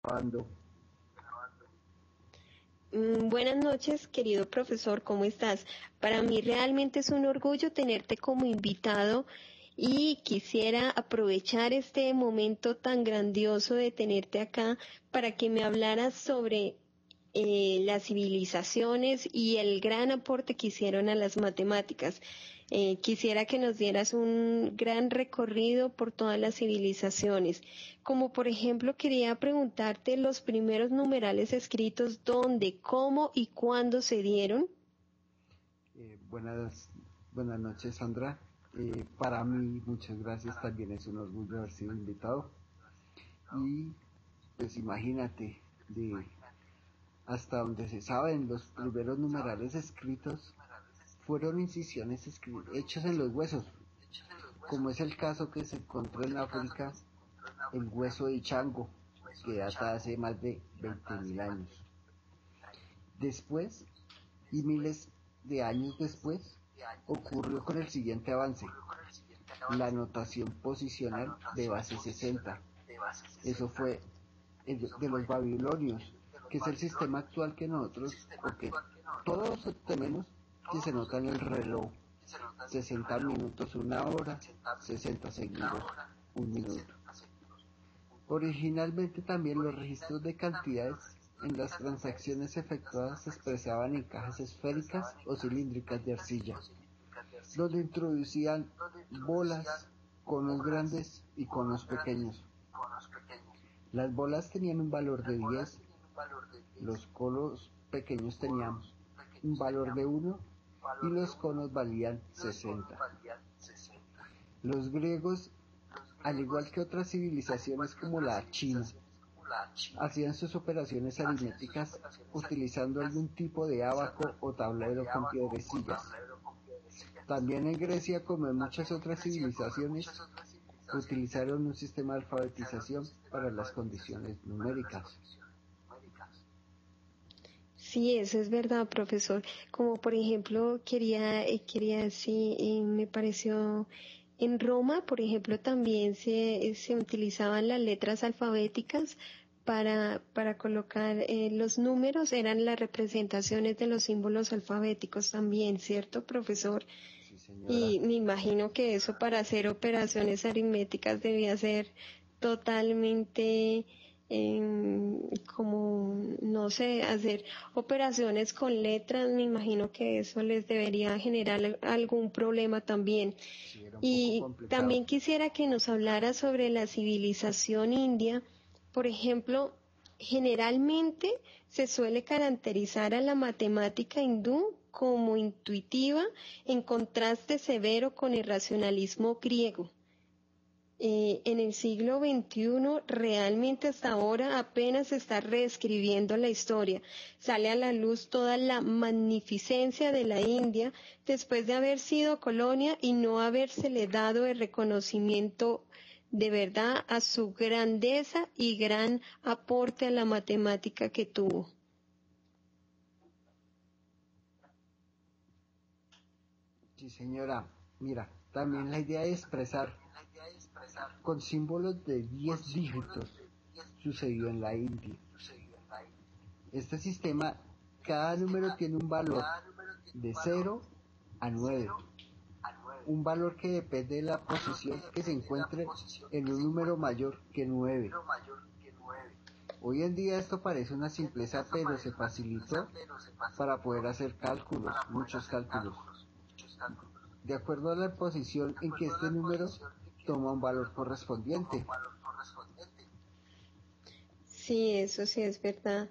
Grabando. Buenas noches, querido profesor, ¿cómo estás? Para mí realmente es un orgullo tenerte como invitado y quisiera aprovechar este momento tan grandioso de tenerte acá para que me hablaras sobre las civilizaciones y el gran aporte que hicieron a las matemáticas. Quisiera que nos dieras un gran recorrido por todas las civilizaciones. Como por ejemplo, quería preguntarte los primeros numerales escritos, dónde, cómo y cuándo se dieron. Buenas noches, Sandra. Para mí, muchas gracias. También es un orgullo haber sido invitado. Y pues imagínate, hasta donde se saben, los primeros numerales escritos fueron incisiones hechas en los huesos, como es el caso que se encontró en África, el hueso de chango, que data hace más de 20.000 años. Después, y miles de años después, ocurrió con el siguiente avance, la notación posicional de base 60. Eso fue de los babilonios, que es el sistema actual que nosotros, o que todos tenemos, que se nota en el reloj. 60 minutos, una hora, 60 segundos, un minuto. Originalmente también los registros de cantidades en las transacciones efectuadas se expresaban en cajas esféricas o cilíndricas de arcilla, donde introducían bolas, conos grandes y conos pequeños. Las bolas tenían un valor de 10, los conos pequeños tenían un valor de 1 y los conos valían 60. Los griegos, al igual que otras civilizaciones como la China, hacían sus operaciones aritméticas utilizando algún tipo de ábaco o tablero con piedrecillas. También en Grecia, como en muchas otras civilizaciones, utilizaron un sistema de alfabetización para las condiciones numéricas. Sí, eso es verdad, profesor. Como por ejemplo, me pareció en Roma, por ejemplo, también se utilizaban las letras alfabéticas para colocar los números, eran las representaciones de los símbolos alfabéticos también, ¿cierto, profesor? Sí, señora. Y me imagino que eso para hacer operaciones aritméticas debía ser totalmente como, no sé, hacer operaciones con letras, me imagino que eso les debería generar algún problema también. Sí, era un poco Y complicado. también quisiera que nos hablara sobre la civilización india. Por ejemplo, generalmente se suele caracterizar a la matemática hindú como intuitiva, en contraste severo con el racionalismo griego. En el siglo XXI, realmente hasta ahora apenas se está reescribiendo la historia. Sale a la luz toda la magnificencia de la India después de haber sido colonia y no habérsele dado el reconocimiento de verdad a su grandeza y gran aporte a la matemática que tuvo. Sí, señora. Mira, también la idea de expresar con símbolos de 10 dígitos sucedió en la India. Este sistema, cada número tiene un valor de 0 a 9, un valor que depende de la posición que se encuentre en un número mayor que 9. Hoy en día esto parece una simpleza, pero se facilitó para poder hacer cálculos, muchos cálculos, de acuerdo a la posición en que este número toma un valor correspondiente. Sí, eso sí es verdad.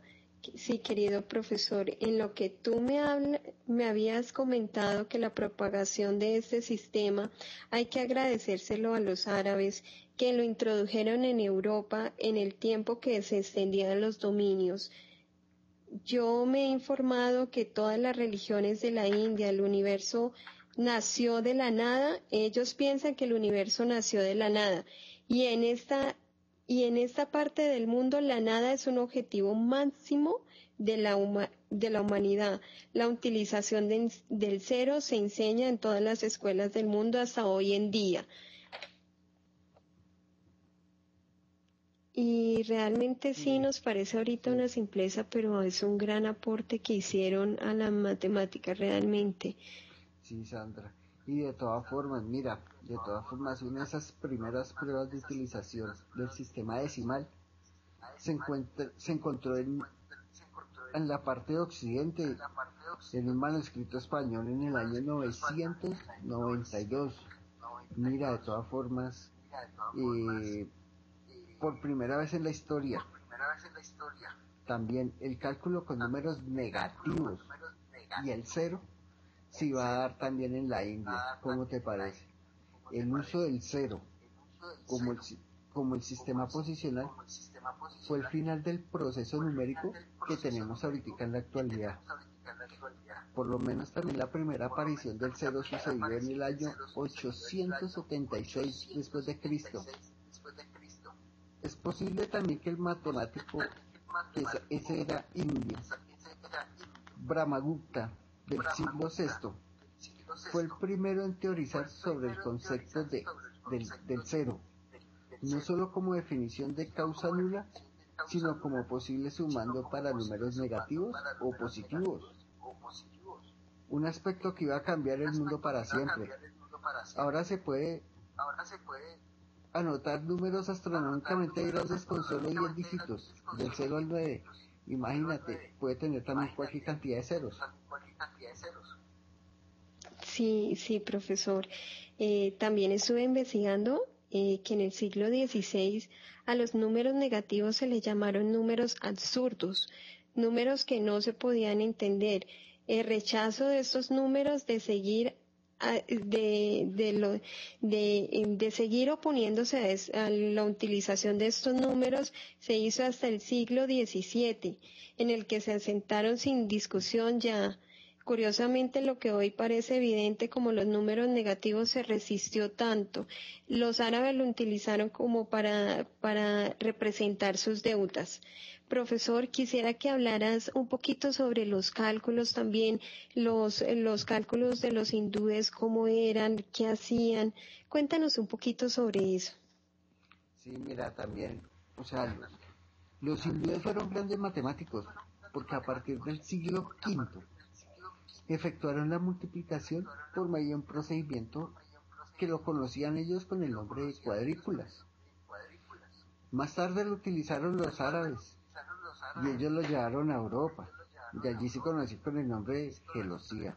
Sí, querido profesor, en lo que tú me habías comentado que la propagación de este sistema hay que agradecérselo a los árabes que lo introdujeron en Europa en el tiempo que se extendían los dominios. Yo me he informado que todas las religiones de la India, el universo nació de la nada, ellos piensan que el universo nació de la nada. Y en esta parte del mundo la nada es un objetivo máximo de la humanidad. La utilización del cero se enseña en todas las escuelas del mundo hasta hoy en día. Y realmente sí Sí, nos parece ahorita sí, una simpleza, pero es un gran aporte que hicieron a la matemática realmente. sí, Sandra. Y de todas formas, mira, de todas formas, una de esas primeras pruebas de utilización del sistema decimal se encontró en la parte de Occidente, en un manuscrito español en el año 992. Mira, de todas formas, eh, por primera vez en la historia, también el cálculo con números negativos y el cero se va a dar también en la India. ¿Cómo te parece? El uso del cero como como el sistema posicional fue el final del proceso numérico que tenemos ahorita en la actualidad. Por lo menos también la primera aparición del cero sucedió en el año 876 después de Cristo. Es posible también que el matemático, ese era indio, Brahmagupta, del siglo VI, fue el primero en teorizar sobre el concepto del cero, no solo como definición de causa nula, sino como posible sumando para números negativos o positivos. Un aspecto que iba a cambiar el mundo para siempre. Ahora se puede anotar números astronómicamente grandes con solo 10 dígitos, del 0 al 9. Imagínate, puede tener también cualquier cantidad de ceros. Sí, sí, profesor. También estuve investigando que en el siglo XVI a los números negativos se les llamaron números absurdos, números que no se podían entender. El rechazo de estos números de seguir de seguir oponiéndose a la utilización de estos números se hizo hasta el siglo XVII, en el que se asentaron sin discusión ya. Curiosamente, lo que hoy parece evidente como los números negativos se resistió tanto. Los árabes lo utilizaron como para representar sus deudas. Profesor, quisiera que hablaras un poquito sobre los cálculos también, los cálculos de los hindúes, cómo eran, qué hacían. Cuéntanos un poquito sobre eso. Sí, mira, también, o sea, los hindúes fueron grandes matemáticos, porque a partir del siglo V efectuaron la multiplicación por medio de un procedimiento que lo conocían ellos con el nombre de cuadrículas. Más tarde lo utilizaron los árabes y ellos lo llevaron a Europa y allí se conoció con el nombre de gelosía.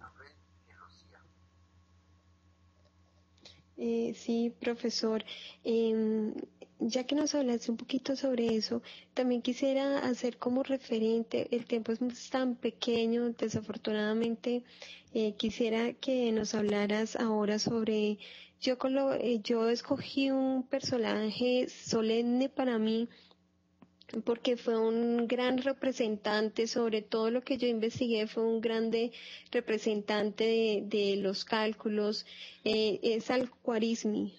Sí, profesor. Em, ya que nos hablaste un poquito sobre eso, también quisiera hacer como referente, el tiempo es tan pequeño, desafortunadamente, quisiera que nos hablaras ahora sobre, yo escogí un personaje solemne para mí, porque fue un gran representante, sobre todo lo que yo investigué, fue un grande representante de los cálculos, es Al-Khwarizmi.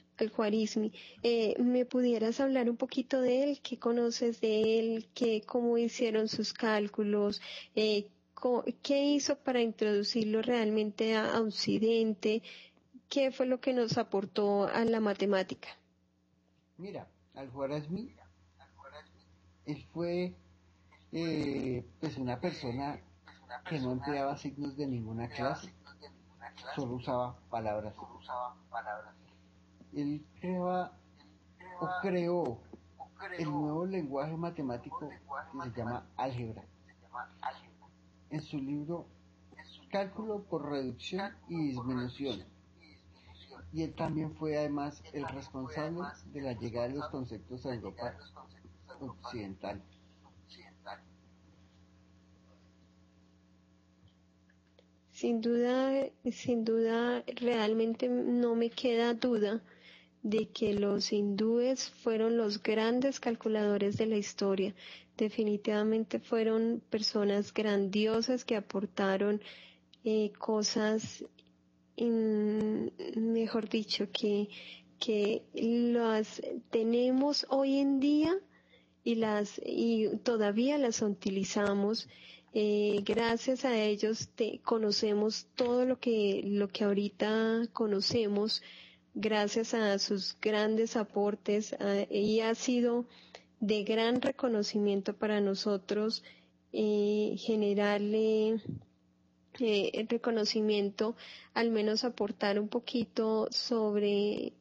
¿Me pudieras hablar un poquito de él? ¿Qué conoces de él? ¿Cómo hicieron sus cálculos? ¿Qué hizo para introducirlo realmente a Occidente? ¿Qué fue lo que nos aportó a la matemática? Mira, Al-Khwarizmi, él fue pues una persona que no empleaba signos de ninguna clase, solo usaba palabras. Él creó el nuevo lenguaje matemático que se llama álgebra. En su libro Cálculo por reducción y disminución. Y él también fue además el responsable de la llegada de los conceptos a Europa occidental. Sin duda, realmente no me queda duda de que los hindúes fueron los grandes calculadores de la historia. Definitivamente fueron personas grandiosas que aportaron cosas, mejor dicho, que las tenemos hoy en día y todavía las utilizamos. Gracias a ellos conocemos todo lo que ahorita conocemos, gracias a sus grandes aportes, y ha sido de gran reconocimiento para nosotros, generarle el reconocimiento, al menos aportar un poquito sobre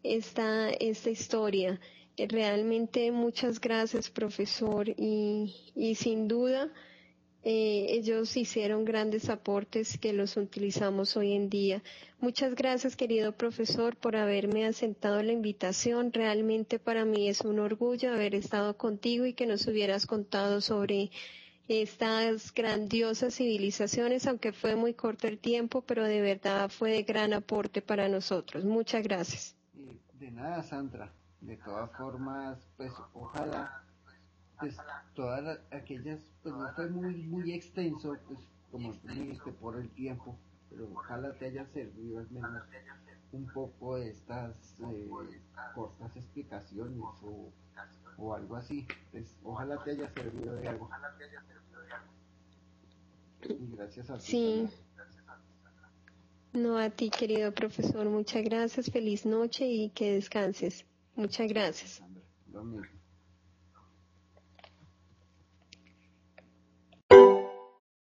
esta historia. Realmente muchas gracias, profesor, y sin duda ellos hicieron grandes aportes que los utilizamos hoy en día. Muchas gracias, querido profesor, por haberme aceptado la invitación. Realmente para mí es un orgullo haber estado contigo y que nos hubieras contado sobre estas grandiosas civilizaciones, aunque fue muy corto el tiempo, pero de verdad fue de gran aporte para nosotros. Muchas gracias. De nada, Sandra. De todas formas, pues ojalá, pues todas aquellas, pues no fue muy extenso, pues como tú dijiste, por el tiempo, pero ojalá te haya servido al menos un poco de estas cortas explicaciones o algo así. Pues ojalá te haya servido de algo. Y gracias a ti, Sí. Sandra. No, a ti, querido profesor, muchas gracias, feliz noche y que descanses. Muchas gracias. Sandra, lo mismo.